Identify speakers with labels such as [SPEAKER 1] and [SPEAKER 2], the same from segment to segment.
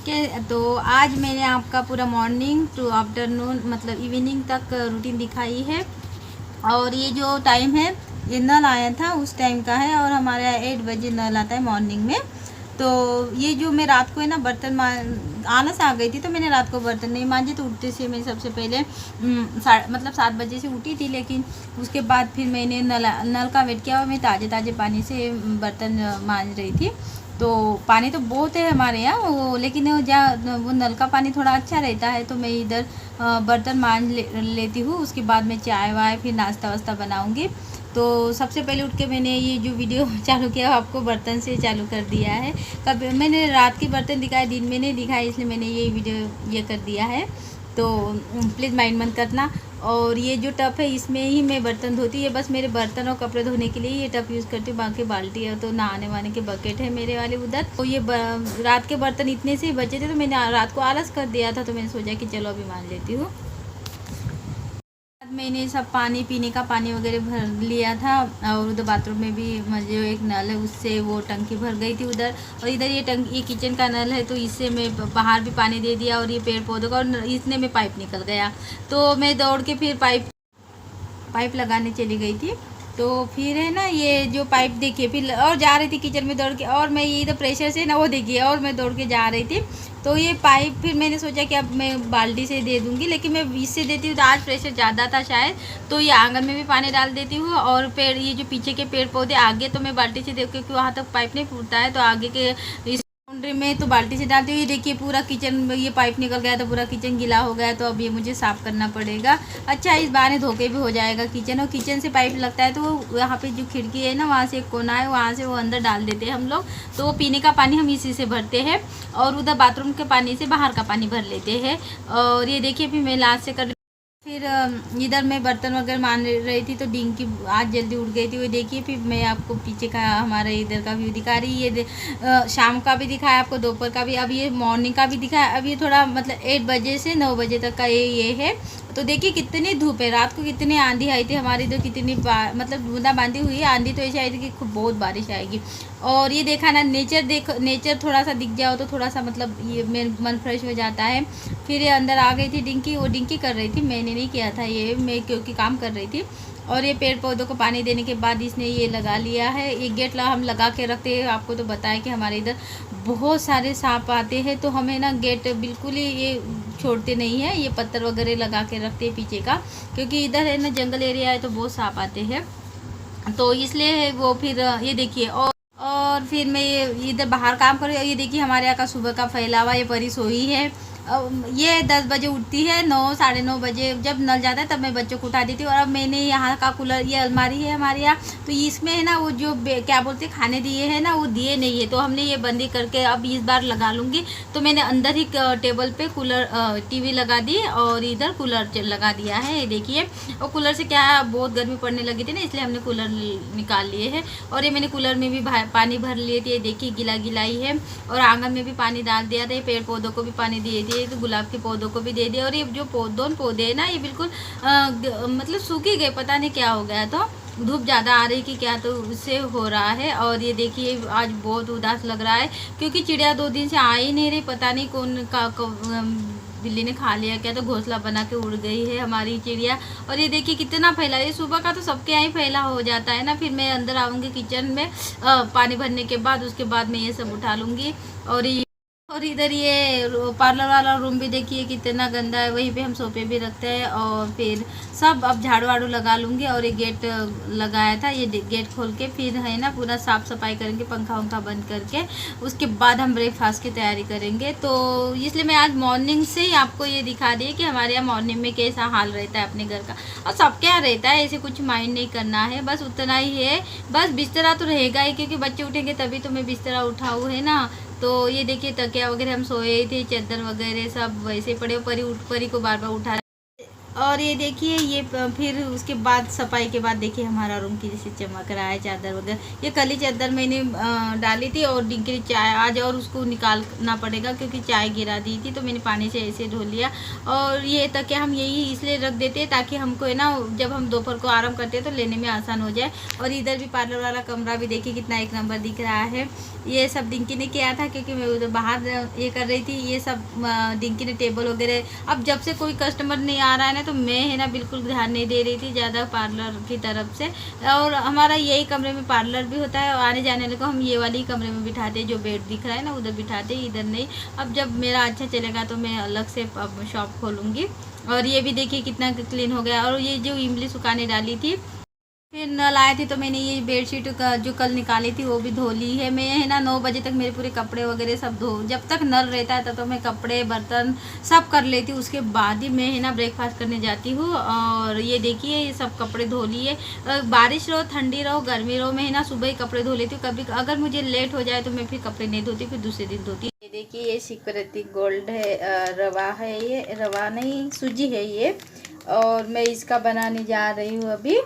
[SPEAKER 1] तो आज मैंने आपका पूरा मॉर्निंग टू आफ्टरनून मतलब इवनिंग तक रूटीन दिखाई है। और ये जो टाइम है ये नल आया था उस टाइम का है, और हमारे 8 बजे नल आता है मॉर्निंग में। तो ये जो मैं रात को है ना बर्तन आलस आ गई थी, तो मैंने रात को बर्तन नहीं मांजे। तो उठते से मैं सबसे पहले मतलब 7 बजे से उठी थी, लेकिन उसके बाद फिर मैंने नल का वेट किया और मैं ताज़े ताज़े पानी से बर्तन मांज रही थी। तो पानी तो बहुत है हमारे यहाँ वो, लेकिन वो नल का पानी थोड़ा अच्छा रहता है। तो मैं इधर बर्तन मांज लेती हूँ, उसके बाद मैं चाय वाय फिर नाश्ता वास्ता बनाऊँगी। तो सबसे पहले उठ के मैंने ये जो वीडियो चालू किया आपको बर्तन से चालू कर दिया है। कब मैंने रात के बर्तन दिखाए, दिन में नहीं दिखाए, इसलिए मैंने ये वीडियो ये कर दिया है। तो प्लीज़ माइंड मत करना। और ये जो टब है इसमें ही मैं बर्तन धोती है, बस मेरे बर्तन और कपड़े धोने के लिए ये टब यूज़ करती हूँ। बाकी बाल्टी है तो नहाने वाने के बकेट है मेरे वाले उधर। तो ये रात के बर्तन इतने से ही बचे थे, तो मैंने रात को आलस कर दिया था, तो मैंने सोचा कि चलो अभी मान लेती हूँ। मैंने सब पानी पीने का पानी वगैरह भर लिया था, और उधर बाथरूम में भी जो एक नल है उससे वो टंकी भर गई थी उधर। और इधर ये किचन का नल है, तो इससे मैं बाहर भी पानी दे दिया, और ये पेड़ पौधों का, और इसने में पाइप निकल गया। तो मैं दौड़ के फिर पाइप लगाने चली गई थी। तो फिर है ना ये जो पाइप देखिए, फिर और जा रही थी किचन में दौड़ के, और मैं ये इधर प्रेशर से ना वो देखिए, और मैं दौड़ के जा रही थी। तो ये पाइप फिर मैंने सोचा कि अब मैं बाल्टी से दे दूँगी, लेकिन मैं इससे देती हूँ तो आज प्रेशर ज़्यादा था शायद, तो ये आंगन में भी पानी डाल देती हूँ। और पेड़ ये जो पीछे के पेड़ पौधे आगे तो मैं बाल्टी से दे, क्योंकि वहाँ तक पाइप नहीं फूटता है, तो आगे के बाउंड्री में तो बाल्टी से डालती हुई देखिए पूरा किचन में ये पाइप निकल गया, तो पूरा किचन गीला हो गया। तो अब ये मुझे साफ़ करना पड़ेगा। अच्छा, इस बहाने धोके भी हो जाएगा किचन। और किचन से पाइप लगता है, तो वो यहाँ पे जो खिड़की है ना वहाँ से एक कोना है, वहाँ से वो अंदर डाल देते हैं हम लोग। तो वो पीने का पानी हम इसी से भरते हैं, और उधर बाथरूम के पानी से बाहर का पानी भर लेते हैं। और ये देखिए फिर मैं लास्ट से कर फिर इधर मैं बर्तन वगैरह मान रही थी, तो डिंकी आज जल्दी उठ गई थी। वो देखिए फिर मैं आपको पीछे का हमारा इधर का व्यू दिखा रही। ये शाम का भी दिखाया आपको, दोपहर का भी, अब ये मॉर्निंग का भी दिखाया। अब ये थोड़ा मतलब 8 बजे से 9 बजे तक का ये है। तो देखिए कितनी धूप है, रात को कितनी आंधी आई थी हमारी इधर, कितनी मतलब बूंदाबांदी हुई है। आंधी तो ऐसी आई थी कि खूब बहुत बारिश आएगी। और ये देखा ना नेचर थोड़ा सा दिख जाओ तो थोड़ा सा मतलब ये मेरा मन फ्रेश हो जाता है। फिर ये अंदर आ गई थी डिंकी, वो डिंकी कर रही थी, मैंने नहीं किया था ये, मैं क्योंकि काम कर रही थी। और ये पेड़ पौधों को पानी देने के बाद इसने ये लगा लिया है। ये गेट हम लगा के रखते हैं। आपको तो बताया कि हमारे इधर बहुत सारे सांप आते हैं, तो हमें ना गेट बिल्कुल ही ये छोड़ते नहीं है। ये पत्थर वगैरह लगा के रखते हैं पीछे का, क्योंकि इधर है ना जंगल एरिया है, तो बहुत सांप आते हैं, तो इसलिए वो फिर ये देखिए। और फिर मैं ये इधर बाहर काम कर रही हूँ। ये देखिए हमारे यहाँ का सुबह का फैलावा, ये परी सोई है। ये 10 बजे उठती है, 9 साढ़े 9 बजे जब नल जाता है तब मैं बच्चों को उठा देती हूँ। और अब मैंने यहाँ का कूलर, ये अलमारी है हमारे यहाँ, तो इसमें है ना वो जो क्या बोलते हैं खाने दिए हैं ना, वो दिए नहीं है, तो हमने ये बंदी करके अब इस बार लगा लूँगी। तो मैंने अंदर ही टेबल पे कूलर टीवी लगा दी, और इधर कूलर लगा दिया है। ये देखिए, और कूलर से क्या बहुत गर्मी पड़ने लगी थी ना, इसलिए हमने कूलर निकाल लिए है। और ये मैंने कूलर में भी पानी भर लिए थे, ये देखिए गिला गिलाई है। और आंगन में भी पानी डाल दिया था, पेड़ पौधों को भी पानी दिए दिए, तो गुलाब के पौधों को भी दे दिया। और ये जो दोनों पौधे हैं ना, ये बिल्कुल मतलब सूखे गए, पता नहीं क्या हो गया, तो धूप ज़्यादा आ रही कि क्या, तो उससे हो रहा है। और ये देखिए आज बहुत उदास लग रहा है, क्योंकि चिड़िया 2 दिन से आ ही नहीं रही, पता नहीं कौन बिल्ली ने खा लिया क्या, तो घोंसला बना के उड़ गई है हमारी चिड़िया। और ये देखिए कितना फैला, ये सुबह का तो सबके यहाँ ही फैला हो जाता है ना। फिर मैं अंदर आऊँगी किचन में पानी भरने के बाद, उसके बाद मैं ये सब उठा लूँगी। और इधर ये पार्लर वाला रूम भी देखिए कितना गंदा है, वहीं पे हम सोफे भी रखते हैं। और फिर सब अब झाड़ू वाड़ू लगा लूँगी। और ये गेट लगाया था, ये गेट खोल के फिर है ना पूरा साफ़ सफाई करेंगे, पंखा वंखा बंद करके, उसके बाद हम ब्रेकफास्ट की तैयारी करेंगे। तो इसलिए मैं आज मॉर्निंग से ही आपको ये दिखा दी कि हमारे यहाँ मॉर्निंग में कैसा हाल रहता है अपने घर का, और सबके यहाँ रहता है, ऐसे कुछ माइंड नहीं करना है, बस उतना ही है। बस बिस्तरा तो रहेगा ही, क्योंकि बच्चे उठेंगे तभी तो मैं बिस्तरा उठाऊँ, है ना। तो ये देखिए तकिया वगैरह हम सोए थे, चादर वगैरह सब वैसे पड़े, परी को बार बार उठा और ये देखिए ये फिर उसके बाद सफाई के बाद देखिए हमारा रूम की जैसे चमक रहा है, चादर वगैरह। ये कली चादर मैंने डाली थी और डिंकी चाय आज और उसको निकालना पड़ेगा क्योंकि चाय गिरा दी थी, तो मैंने पानी से ऐसे धो लिया। और ये तक हम यही इसलिए रख देते हैं ताकि हमको है ना जब हम दोपहर को आराम करते हैं तो लेने में आसान हो जाए। और इधर भी पार्लर वाला कमरा भी देखिए कितना एक नंबर दिख रहा है। ये सब डिंकी ने किया था क्योंकि मैं उधर बाहर ये कर रही थी। ये सब डिंकी ने टेबल वगैरह, अब जब से कोई कस्टमर नहीं आ रहा है ना तो मैं है ना बिल्कुल ध्यान नहीं दे रही थी ज़्यादा पार्लर की तरफ से। और हमारा यही कमरे में पार्लर भी होता है और आने जाने वाले को हम ये वाली कमरे में बिठाते हैं, जो बेड दिख रहा है ना उधर बिठाते हैं, इधर नहीं। अब जब मेरा अच्छा चलेगा तो मैं अलग से अब शॉप खोलूँगी। और ये भी देखिए कितना क्लीन हो गया। और ये जो इमली सुखाने डाली थी फिर नल आए थे तो मैंने ये बेडशीट का जो कल निकाली थी वो भी धो ली है। मैं है ना 9 बजे तक मेरे पूरे कपड़े वगैरह सब धो, जब तक नल रहता है तब तो मैं कपड़े बर्तन सब कर लेती हूँ। उसके बाद ही मैं है ना ब्रेकफास्ट करने जाती हूँ। और ये देखिए ये सब कपड़े धो लिए। बारिश रहो ठंडी रहो गर्मी रहो, मैं है ना सुबह ही कपड़े धो लेती हूँ। कभी अगर मुझे लेट हो जाए तो मैं फिर कपड़े नहीं धोती, फिर दूसरे दिन धोती। ये देखिए ये सिक्योरिटी गोल्ड है, रवा है, ये रवा नहीं सूजी है ये। और मैं इसका बनाने जा रही हूँ अभी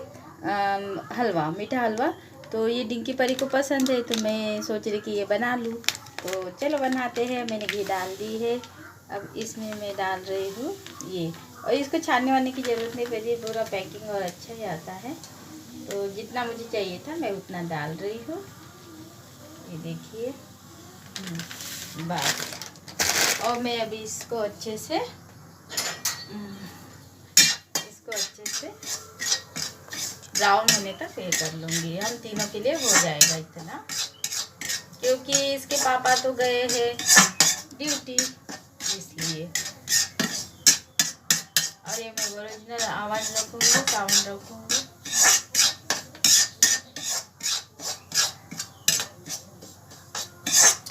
[SPEAKER 1] हलवा, मीठा हलवा। तो ये डिंकी परी को पसंद है तो मैं सोच रही कि ये बना लूँ। तो चलो बनाते हैं। मैंने घी डाल दी है, अब इसमें मैं डाल रही हूँ ये। और इसको छानने वाने की ज़रूरत नहीं पड़ती, पूरा पैकिंग और अच्छा ही आता है। तो जितना मुझे चाहिए था मैं उतना डाल रही हूँ। ये देखिए बस। और मैं अभी इसको अच्छे से ब्राउन होने तक ये कर लूँगी। हम तीनों के लिए हो जाएगा इतना, क्योंकि इसके पापा तो गए हैं ड्यूटी इसलिए। और ये मैं ओरिजिनल आवाज़ रखूँगी, साउंड रखूँगी।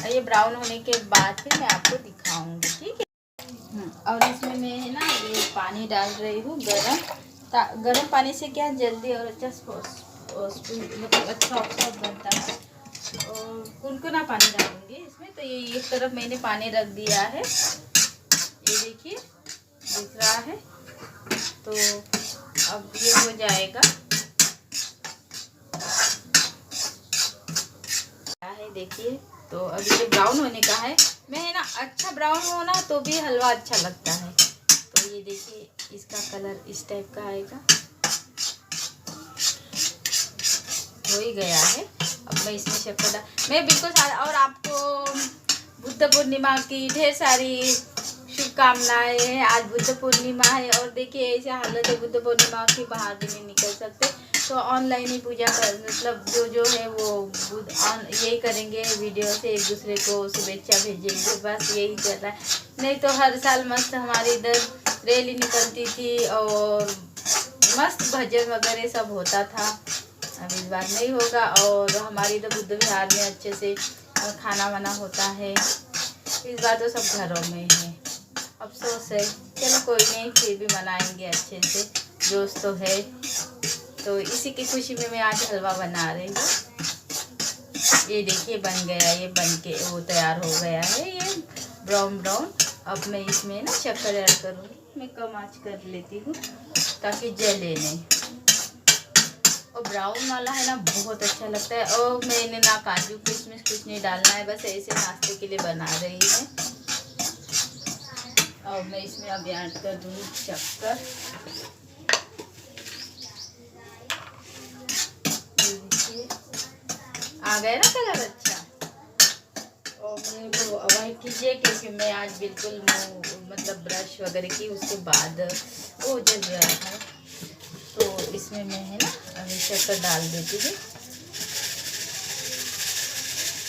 [SPEAKER 1] ये ब्राउन होने के बाद फिर मैं आपको दिखाऊंगी, ठीक है। और इसमें मैं है ना ये पानी डाल रही हूँ गरम पानी से क्या जल्दी और अच्छा मतलब अच्छा ऑक्साइड बनता है। और कुनकुना पानी डालूंगी इसमें। तो ये एक तरफ मैंने पानी रख दिया है, ये देखिए दिख रहा है। तो अब ये हो जाएगा है, देखिए। तो अभी ये ब्राउन होने का है। मैं है ना अच्छा ब्राउन होना तो भी हलवा अच्छा लगता है। तो ये देखिए इसका कलर इस टाइप का आएगा, हो ही गया है। अब मैं इसमें शक्कर मैं बिल्कुल और आपको बुद्ध पूर्णिमा की ढेर सारी शुभकामनाएं हैं। आज बुद्ध पूर्णिमा है और देखिए ऐसे हालत है बुद्ध पूर्णिमा की, बाहर भी नहीं निकल सकते। तो ऑनलाइन ही पूजा कर मतलब जो है वो यही करेंगे, वीडियो से एक दूसरे को शुभेच्छा भेजेंगे, बस यही चल रहा है। नहीं तो हर साल मस्त हमारे इधर रैली निकलती थी और मस्त भजन वगैरह सब होता था। अब इस बार नहीं होगा। और हमारे इधर बुद्ध विहार में अच्छे से खाना वाना होता है। इस बार तो सब घरों में है, अफसोस है। चलो कोई नहीं, फिर भी मनाएंगे अच्छे से, जोश तो है। तो इसी की खुशी में मैं आज हलवा बना रही हूँ। ये देखिए बन गया, ये बन के वो तैयार हो गया है, ये ब्राउन ब्राउन। अब मैं इसमें ना शक्कर ऐड करूँगी। मैं कम आंच कर लेती हूँ ताकि जले नहीं। और ब्राउन वाला है ना बहुत अच्छा लगता है। और मैंने ना काजू किशमिश कुछ नहीं डालना है, बस ऐसे नाश्ते के लिए बना रही है। और मैं इसमें अब ऐड कर दूँगी शक्कर। आ गया ना कलर अच्छा। और मेरे को अवॉइड कीजिए क्योंकि मैं आज बिल्कुल मतलब ब्रश वगैरह की उसके बाद वो जल गया है। तो इसमें मैं है ना अभी शक्कर डाल देती हूँ,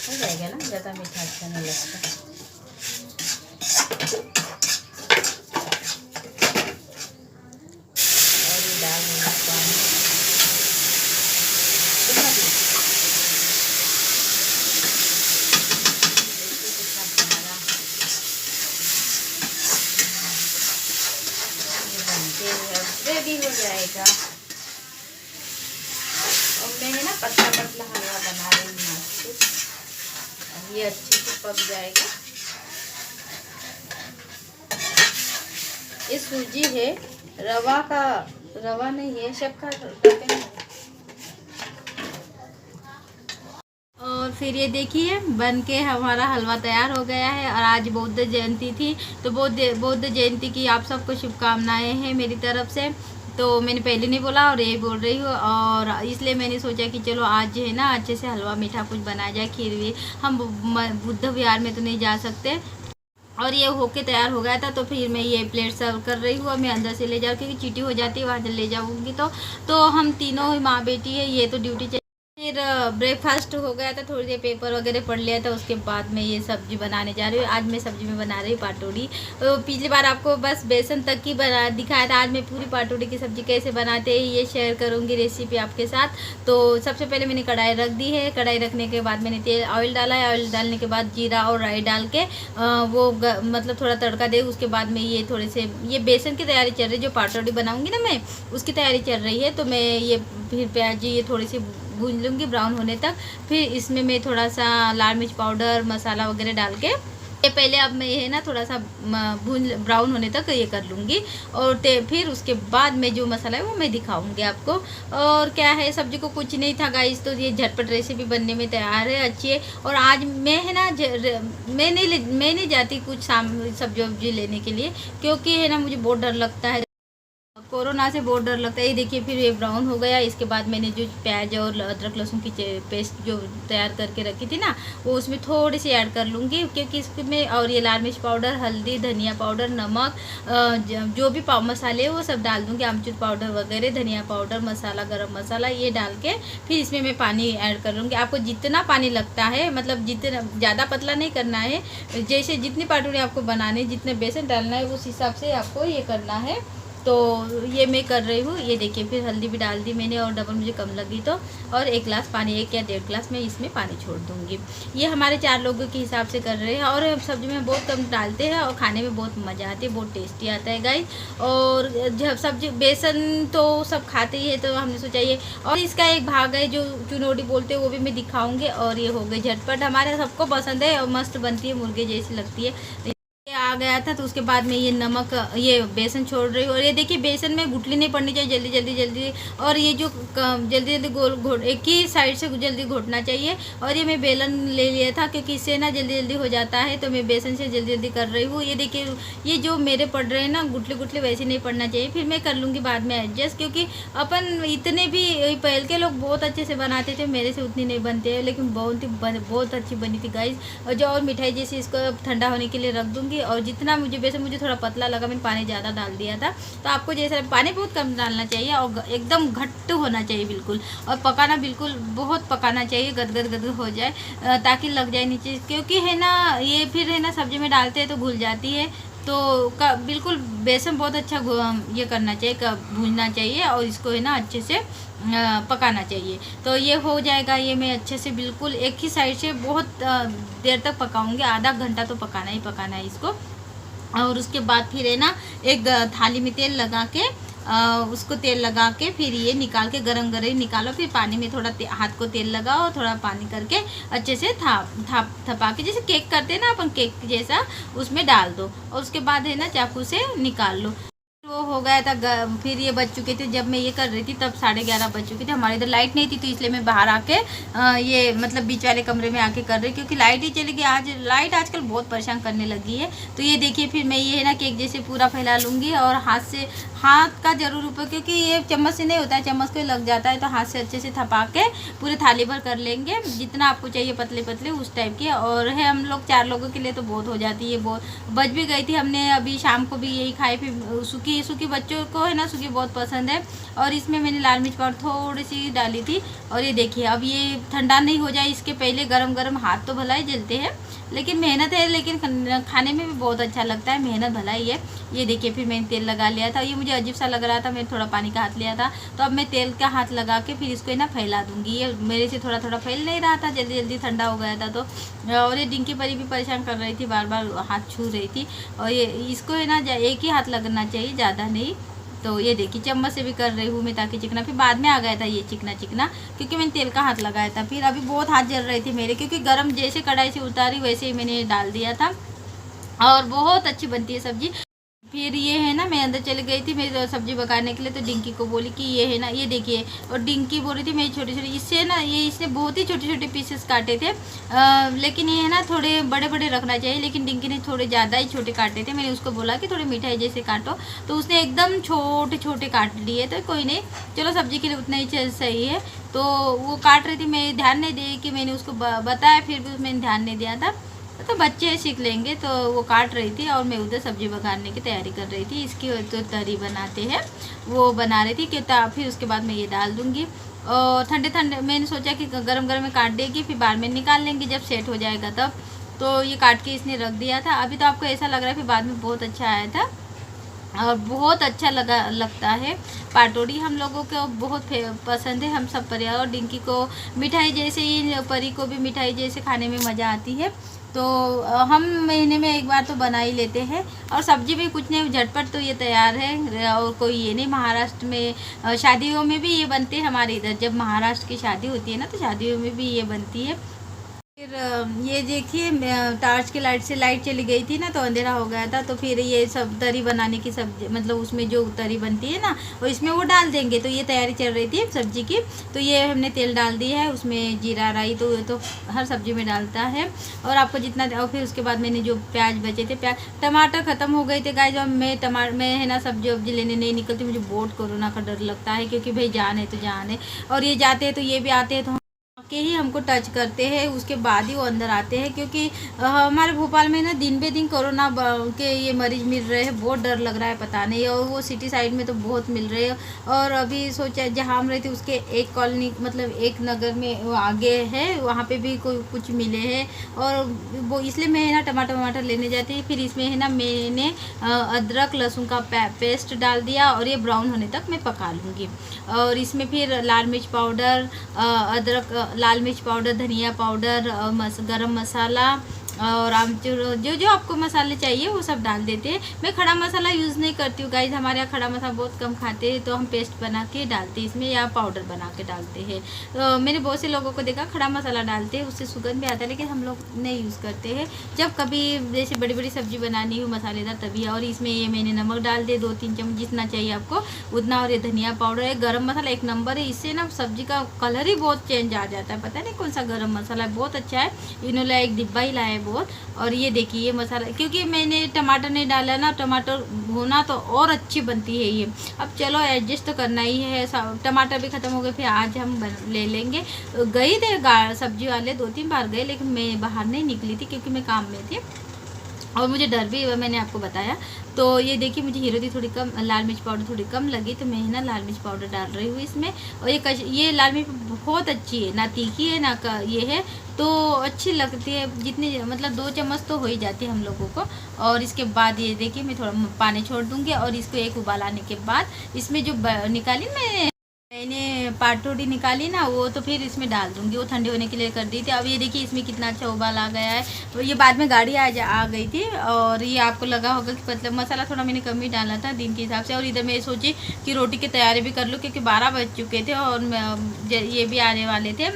[SPEAKER 1] हो जाएगा ना, ज़्यादा मीठा अच्छा नहीं लगता। और ये डाल दूँगा पानी। रेडी हो जाएगा। और मैं है ना पतला पतला हलवा बना रही हूँ नाश्ते। ये अच्छे से पक जाएगा। ये सूजी है, रवा नहीं है, शक्कर करते हैं। और फिर ये देखिए बन के हमारा हलवा तैयार हो गया है। और आज बौद्ध जयंती थी, तो बौद्ध जयंती की आप सबको शुभकामनाएं हैं मेरी तरफ से। तो मैंने पहले नहीं बोला और यही बोल रही हूँ, और इसलिए मैंने सोचा कि चलो आज जो है ना अच्छे से हलवा मीठा कुछ बनाया जाए, खीर भी। हम बुद्ध विहार में तो नहीं जा सकते। और ये होके तैयार हो गया था, तो फिर मैं ये प्लेट सर्व कर रही हूँ। मैं अंदर से ले जाऊँ क्योंकि चीटी हो जाती है, वहाँ से ले जाऊँगी। तो हम तीनों ही माँ बेटी है, ये तो ड्यूटी। फिर ब्रेकफास्ट हो गया था, थोड़ी देर पेपर वगैरह पढ़ लिया था, उसके बाद मैं ये सब्जी बनाने जा रही हूँ। आज मैं सब्जी में बना रही हूँ पाटोड़ी। तो पिछली बार आपको बस बेसन तक की बना दिखाया था, आज मैं पूरी पाटोड़ी की सब्जी कैसे बनाते हैं ये शेयर करूँगी रेसिपी आपके साथ। तो सबसे पहले मैंने कढ़ाई रख दी है। कढ़ाई रखने के बाद मैंने ऑयल डाला है। ऑयल डालने के बाद जीरा और राई डाल के मतलब थोड़ा तड़का दे। उसके बाद में ये थोड़े से ये बेसन की तैयारी चल रही है, जो पाटोड़ी बनाऊँगी ना मैं, उसकी तैयारी चल रही है। तो मैं ये फिर प्याज ये थोड़ी सी भून लूँगी ब्राउन होने तक। फिर इसमें मैं थोड़ा सा लाल मिर्च पाउडर मसाला वगैरह डाल के ये पहले अब मैं ये ना थोड़ा सा भून ब्राउन होने तक ये कर लूँगी। और फिर उसके बाद में जो मसाला है वो मैं दिखाऊंगी आपको। और क्या है, सब्जी को कुछ नहीं था गाइस, तो ये झटपट रेसिपी बनने में तैयार है, अच्छी है। और आज मैं है ना मैं नहीं जाती कुछ सब्जी वब्जी लेने के लिए, क्योंकि है ना मुझे बहुत डर लगता है, कोरोना से बहुत डर लगता है। ये देखिए फिर ये ब्राउन हो गया। इसके बाद मैंने जो प्याज और अदरक लहसुन की पेस्ट जो तैयार करके रखी थी ना, वो उसमें थोड़ी सी ऐड कर लूँगी, क्योंकि इसमें और ये लाल मिर्च पाउडर, हल्दी, धनिया पाउडर, नमक, जो भी मसाले वो सब डाल दूँगी, आमचूर पाउडर वगैरह, धनिया पाउडर, मसाला, गरम मसाला, ये डाल के फिर इसमें मैं पानी ऐड कर लूँगी। आपको जितना पानी लगता है, मतलब जितना ज़्यादा पतला नहीं करना है, जैसे जितनी पाटोड़ी आपको बनाने, जितने बेसन डालना है उस हिसाब से आपको ये करना है। तो ये मैं कर रही हूँ। ये देखिए फिर हल्दी भी डाल दी मैंने, और डबल मुझे कम लगी तो, और 1 गिलास पानी, 1 या 1.5 गिलास में इसमें पानी छोड़ दूँगी। ये हमारे 4 लोगों के हिसाब से कर रहे हैं। और सब्जी में बहुत कम डालते हैं और खाने में बहुत मज़ा आती है, बहुत टेस्टी आता है गाइस। और जब सब्जी बेसन तो सब खाते ही है, तो हमने सोचा ये, और इसका एक भाग है जो चुनौड़ी बोलते हैं, वो भी मैं दिखाऊँगी। और ये हो गई झटपट, हमारे सबको पसंद है और मस्त बनती है, मुर्गे जैसी लगती है। आ गया था, तो उसके बाद में ये नमक, ये बेसन छोड़ रही हूँ। और ये देखिए बेसन में गुठली नहीं पड़नी चाहिए, जल्दी। और ये जो जल्दी गोल घोट, एक ही साइड से जल्दी घोटना चाहिए। और ये मैं बेलन ले लिया था, क्योंकि इससे ना जल्दी हो जाता है, तो मैं बेसन से जल्दी कर रही हूँ। ये देखिए ये जो मेरे पड़ रहे हैं ना गुठली वैसे नहीं पड़ना चाहिए, फिर मैं कर लूँगी बाद में एडजस्ट, क्योंकि अपन इतने भी पहले के लोग बहुत अच्छे से बनाते थे, मेरे से उतनी नहीं बनते हैं, लेकिन बहुत अच्छी बनी थी गाइस। और जो और मिठाई जैसी, इसको ठंडा होने के लिए रख दूँगी। और जितना मुझे थोड़ा पतला लगा, मैंने पानी ज़्यादा डाल दिया था। तो आपको जैसा पानी बहुत कम डालना चाहिए, और एकदम घट्ट होना चाहिए बिल्कुल। और पकाना बिल्कुल बहुत पकाना चाहिए, गदगद हो जाए, ताकि लग जाए नीचे, क्योंकि है ना ये फिर है ना सब्जी में डालते हैं तो घुल जाती है। तो बिल्कुल बेसन बहुत अच्छा ये करना चाहिए, भूनना चाहिए, और इसको है ना अच्छे से पकाना चाहिए। तो ये हो जाएगा। ये मैं अच्छे से बिल्कुल एक ही साइड से बहुत देर तक पकाऊंगी, आधा घंटा तो पकाना ही पकाना है इसको। और उसके बाद फिर है ना एक थाली में तेल लगा के, उसको तेल लगा के फिर ये निकाल के गरम निकालो। फिर पानी में थोड़ा हाथ को तेल लगाओ, थोड़ा पानी करके अच्छे से थपा के, जैसे केक करते हैं ना अपन, केक जैसा उसमें डाल दो। और उसके बाद है ना चाकू से निकाल लो। वो हो गया था। फिर ये बज चुके थे, जब मैं ये कर रही थी तब 11:30 बज चुके थे। हमारे इधर लाइट नहीं थी, तो इसलिए मैं बाहर आके ये मतलब बीच वाले कमरे में आके कर रही, क्योंकि लाइट ही चली गई। लाइट आजकल बहुत परेशान करने लगी है। तो ये देखिए फिर मैं ये है ना केक जैसे पूरा फैला लूँगी, और हाथ का जरूर ऊपर, क्योंकि ये चम्मच से नहीं होता है, चम्मच को लग जाता है, तो हाथ से अच्छे से थपा के पूरे थाली भर कर लेंगे, जितना आपको चाहिए पतले उस टाइप के। और है हम लोग 4 लोगों के लिए तो बहुत हो जाती है। बहुत बच भी गई थी, हमने अभी शाम को भी यही खाई। फिर सूखी बच्चों को है ना सूखी बहुत पसंद है। और इसमें मैंने लाल मिर्च पाउडर थोड़ी सी डाली थी। और ये देखिए अब ये ठंडा नहीं हो जाए इसके पहले, गरम हाथ तो भला ही जलते हैं, लेकिन मेहनत है, लेकिन खाने में भी बहुत अच्छा लगता है, मेहनत भला ही है। ये देखिए फिर मैंने तेल लगा लिया था। ये मुझे अजीब सा लग रहा था, मैंने थोड़ा पानी का हाथ लिया था, तो अब मैं तेल का हाथ लगा के फिर इसको है ना फैला दूंगी। ये मेरे से थोड़ा फैल नहीं रहा था, जल्दी ठंडा हो गया था। तो और ये डिंकी परी भी परेशान कर रही थी, बार हाथ छू रही थी। और ये इसको है ना एक ही हाथ लगना चाहिए, ज़्यादा नहीं। तो ये देखिए चम्मच से भी कर रही हूँ मैं, ताकि चिकना, फिर बाद में आ गया था ये चिकना, क्योंकि मैंने तेल का हाथ लगाया था। फिर अभी बहुत हाथ जल रहे थे मेरे, क्योंकि गरम जैसे कढ़ाई से उतारी वैसे ही मैंने डाल दिया था। और बहुत अच्छी बनती है सब्जी। फिर ये है ना, मैं अंदर चली गई थी मेरी सब्जी पकाने के लिए, तो डिंकी को बोली कि ये है ना, ये देखिए, और डिंकी बोल रही थी मेरी छोटे छोटे, इससे ना ये इसने बहुत ही छोटे छोटे पीसेस काटे थे, लेकिन ये है ना थोड़े बड़े बड़े रखना चाहिए, लेकिन डिंकी ने थोड़े ज़्यादा ही छोटे काटे थे। मैंने उसको बोला कि थोड़े मिठाई जैसे काटो, तो उसने एकदम छोटे छोटे काट लिए। तो कोई नहीं, चलो सब्जी के लिए उतना ही सही है। तो वो काट रही थी, मैं ध्यान नहीं दी कि मैंने उसको बताया, फिर भी मैंने ध्यान नहीं दिया था। तो बच्चे सीख लेंगे। तो वो काट रही थी और मैं उधर सब्जी पकाने की तैयारी कर रही थी। इसकी तो तरी बनाते हैं, वो बना रही थी कि फिर उसके बाद मैं ये डाल दूँगी। और ठंडे ठंडे मैंने सोचा कि गरम गरम में काट देगी, फिर बाद में निकाल लेंगे जब सेट हो जाएगा तब। तो ये काट के इसने रख दिया था। अभी तो आपको ऐसा लग रहा है, फिर बाद में बहुत अच्छा आया था और बहुत अच्छा लगता है। पाटोड़ी हम लोगों को बहुत पसंद है, हम सब परिवार। और डिंकी को मिठाई जैसे ही, परी को भी मिठाई जैसे खाने में मज़ा आती है। तो हम महीने में एक बार तो बना ही लेते हैं। और सब्जी भी कुछ नहीं, झटपट तो ये तैयार है। और कोई ये नहीं, महाराष्ट्र में शादियों में भी ये बनते हैं। हमारे इधर जब महाराष्ट्र की शादी होती है ना, तो शादियों में भी ये बनती है। फिर ये देखिए, टार्च की लाइट से लाइट चली गई थी ना, तो अंधेरा हो गया था। तो फिर ये सब तरी बनाने की सब्जी, मतलब उसमें जो तरी बनती है ना, और इसमें वो डाल देंगे। तो ये तैयारी चल रही थी सब्जी की। तो ये हमने तेल डाल दिया है, उसमें जीरा राई तो हर सब्जी में डालता है। और आपको जितना, और फिर उसके बाद मैंने जो प्याज बचे थे, टमाटर ख़त्म हो गए थे गाइस। जब मैं है ना सब्जी वब्जी लेने नहीं निकलती, मुझे बहुत कोरोना का डर लगता है, क्योंकि भाई जान है तो जान है। और ये जाते हैं तो ये भी आते हैं, तो के ही हमको टच करते हैं, उसके बाद ही वो अंदर आते हैं। क्योंकि हमारे भोपाल में ना दिन बे दिन कोरोना के ये मरीज़ मिल रहे हैं, बहुत डर लग रहा है, पता नहीं। और वो सिटी साइड में तो बहुत मिल रहे हैं। और अभी सोचा जहाँ हम रहते उसके एक कॉलोनी, मतलब एक नगर में वो आगे है, वहाँ पे भी कोई कुछ मिले हैं। और वो इसलिए मैं है ना टमाटर वमाटर लेने जाती है। फिर इसमें है ना मैंने अदरक लहसुन का पेस्ट डाल दिया, और ये ब्राउन होने तक मैं पका लूँगी। और इसमें फिर लाल मिर्च पाउडर, लाल मिर्च पाउडर, धनिया पाउडर, गरम मसाला, और आप जो आपको मसाले चाहिए वो सब डाल देते हैं। मैं खड़ा मसाला यूज़ नहीं करती हूँ गाइस, हमारे यहाँ खड़ा मसाला बहुत कम खाते हैं, तो हम पेस्ट बना के डालते हैं इसमें, या पाउडर बना के डालते हैं। तो मैंने बहुत से लोगों को देखा खड़ा मसाला डालते हैं, उससे सुगंध भी आता है, लेकिन हम लोग नहीं यूज़ करते हैं। जब कभी जैसे बड़ी बड़ी सब्ज़ी बनानी हो मसालेदार, तभी। और इसमें ये मैंने नमक डाल दिए 2-3 चम्मच, जितना चाहिए आपको उतना। और ये धनिया पाउडर है, गरम मसाला 1 नंबर है, इससे ना सब्ज़ी का कलर ही बहुत चेंज आ जाता है। पता नहीं कौन सा गरम मसाला है, बहुत अच्छा है। इन्होंने एक डिब्बा ही लाया है बहुत। और ये देखिए ये मसाला, क्योंकि मैंने टमाटर नहीं डाला ना, टमाटर भुना तो और अच्छी बनती है ये। अब चलो एडजस्ट तो करना ही है, टमाटर भी ख़त्म हो गए, फिर आज हम ले लेंगे। गई थे सब्जी वाले 2-3 बार गए, लेकिन मैं बाहर नहीं निकली थी क्योंकि मैं काम में थी, और मुझे डर भी, मैंने आपको बताया। तो ये देखिए मुझे हीरो थोड़ी कम, लाल मिर्च पाउडर थोड़ी कम लगी, तो मैं ना लाल मिर्च पाउडर डाल रही हूँ इसमें। और ये लाल मिर्च बहुत अच्छी है, ना तीखी है ना ये है, तो अच्छी लगती है। जितनी मतलब 2 चम्मच तो हो ही जाती है हम लोगों को। और इसके बाद ये देखिए मैं थोड़ा पानी छोड़ दूँगी, और इसको एक उबाल आने के बाद इसमें जो निकाली मैंने पाटोड़ी निकाली ना, वो तो फिर इसमें डाल दूंगी। वो ठंडे होने के लिए कर दी थी। अब ये देखिए इसमें कितना अच्छा उबाल आ गया है। तो ये बाद में गाड़ी आ गई थी। और ये आपको लगा होगा कि मतलब मसाला थोड़ा मैंने कम ही डाला था दिन के हिसाब से। और इधर मैं सोची कि रोटी की तैयारी भी कर लूँ, क्योंकि 12 बज चुके थे, और ये भी आने वाले थे,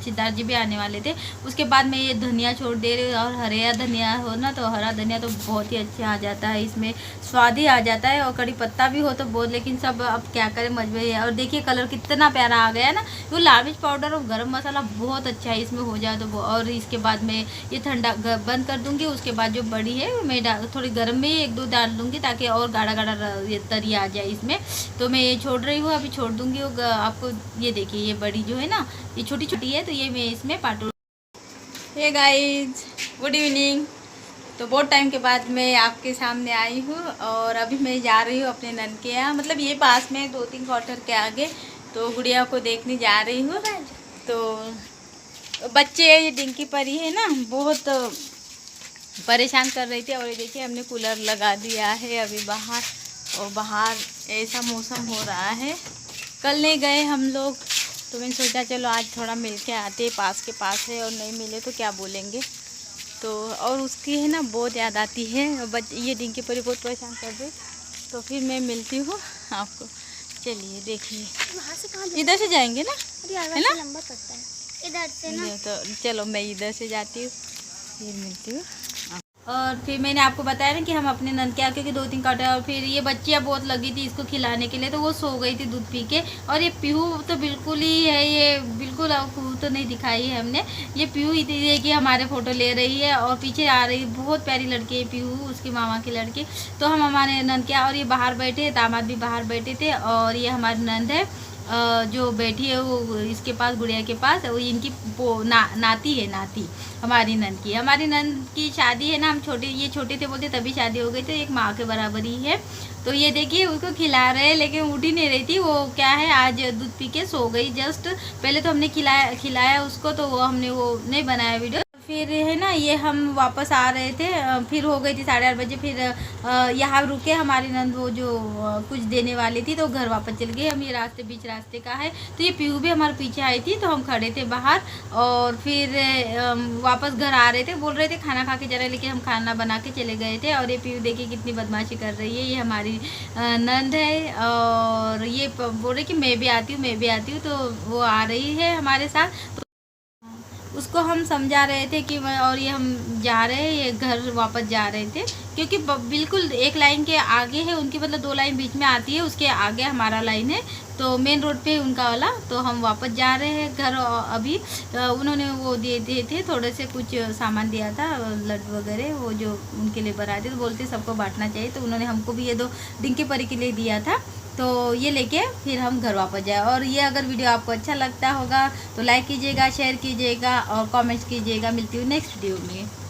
[SPEAKER 1] सिद्धार्थ जी भी आने वाले थे। उसके बाद मैं ये धनिया छोड़ दे रही हूँ। और हरा धनिया हो ना, तो हरा धनिया तो बहुत ही अच्छा आ जाता है, इसमें स्वाद ही आ जाता है। और कड़ी पत्ता भी हो तो बहुत, लेकिन सब अब क्या करें, मजबूरी है। और देखिए कलर कितना प्यारा आ गया है ना। वो लाल मिर्च पाउडर और गरम मसाला बहुत अच्छा है इसमें हो जाए तो। और इसके बाद मैं ये ठंडा बंद कर दूंगी। उसके बाद जो बड़ी है मैं थोड़ी गर्म में 1-2 डाल दूंगी, ताकि और गाढ़ा गाढ़ा ये तरी आ जाए इसमें। तो मैं ये छोड़ रही हूँ, अभी छोड़ दूंगी आपको। ये देखिए ये बड़ी जो है ना, ये छोटी छोटी है, तो ये मैं इसमें पाटो। Hey guys, good evening. तो बहुत टाइम के बाद मैं आपके सामने आई हूँ, और अभी मैं जा रही हूँ अपने नन के यहाँ, मतलब ये पास में 2-3 क्वार्टर के आगे। तो गुड़िया को देखने जा रही हूँ। तो बच्चे ये डिंकी परी है ना, बहुत परेशान कर रही थी। और ये देखिए हमने कूलर लगा दिया है अभी बाहर, और बाहर ऐसा मौसम हो रहा है। कल नहीं गए हम लोग, तो मैंने सोचा चलो आज थोड़ा मिल के आते, पास के पास है, और नहीं मिले तो क्या बोलेंगे। तो और उसकी है ना बहुत याद आती है। ये डिंकी परी बहुत परेशान कर रही। तो फिर मैं मिलती हूँ आपको। चलिए देखिए,
[SPEAKER 2] वहाँ से कहाँ
[SPEAKER 1] इधर से जाएंगे ना,
[SPEAKER 2] है ना, लंबा पड़ता है इधर से ना।
[SPEAKER 1] तो चलो मैं इधर से जाती हूँ, फिर मिलती हूँ। और फिर मैंने आपको बताया ना कि हम अपने नंद के आके 2-3 काटा, और फिर ये बच्चियाँ बहुत लगी थी इसको खिलाने के लिए, तो वो सो गई थी दूध पी के। और ये पीहू तो बिल्कुल ही है, ये बिल्कुल आपको तो नहीं दिखाई है हमने। ये पीहू इतनी है कि हमारे फ़ोटो ले रही है और पीछे आ रही है, बहुत प्यारी लड़की है पीहू, उसकी मामा की लड़की। तो हम हमारे नंद के, और ये बाहर बैठे, दामाद भी बाहर बैठे थे, और ये हमारी नंद है जो बैठी है वो इसके पास, गुड़िया के पास। वो इनकी नाती है, नाती हमारी नंद की शादी है ना, हम ये छोटे थे बोलते तभी शादी हो गई, तो एक माँ के बराबर ही है। तो ये देखिए उसको खिला रहे हैं, लेकिन उठ ही नहीं रही थी वो, क्या है आज दूध पी के सो गई जस्ट। पहले तो हमने खिलाया उसको, तो वो हमने वो नहीं बनाया वीडियो। फिर है ना, ये हम वापस आ रहे थे, फिर हो गई थी 8:30 बजे। फिर यहाँ रुके हमारी नंद, वो जो कुछ देने वाली थी, तो घर वापस चल गए हम। ये बीच रास्ते का है। तो ये पीहू भी हमारे पीछे आई थी, तो हम खड़े थे बाहर, और फिर वापस घर आ रहे थे, बोल रहे थे खाना खा के जा रहे, लेकिन हम खाना बना के चले गए थे। और ये पीहू देखिए कितनी बदमाशी कर रही है, ये हमारी नंद है। और ये बोल रही कि मैं भी आती हूँ, तो वो आ रही है हमारे साथ। उसको हम समझा रहे थे कि और ये हम जा रहे हैं, ये घर वापस जा रहे थे, क्योंकि बिल्कुल एक लाइन के आगे है उनकी, मतलब 2 लाइन बीच में आती है, उसके आगे हमारा लाइन है, तो मेन रोड पे उनका वाला। तो हम वापस जा रहे हैं घर। अभी उन्होंने वो दिए थे, थोड़े से कुछ सामान दिया था, लड्डू वगैरह, वो जो उनके लिए बनाए थे, तो बोलते सबको बांटना चाहिए, तो उन्होंने हमको भी ये 2 डिंकी परी के लिए दिया था। तो ये लेके फिर हम घर वापस जाए। और ये अगर वीडियो आपको अच्छा लगता होगा तो लाइक कीजिएगा, शेयर कीजिएगा और कमेंट्स कीजिएगा। मिलती हूँ नेक्स्ट वीडियो में।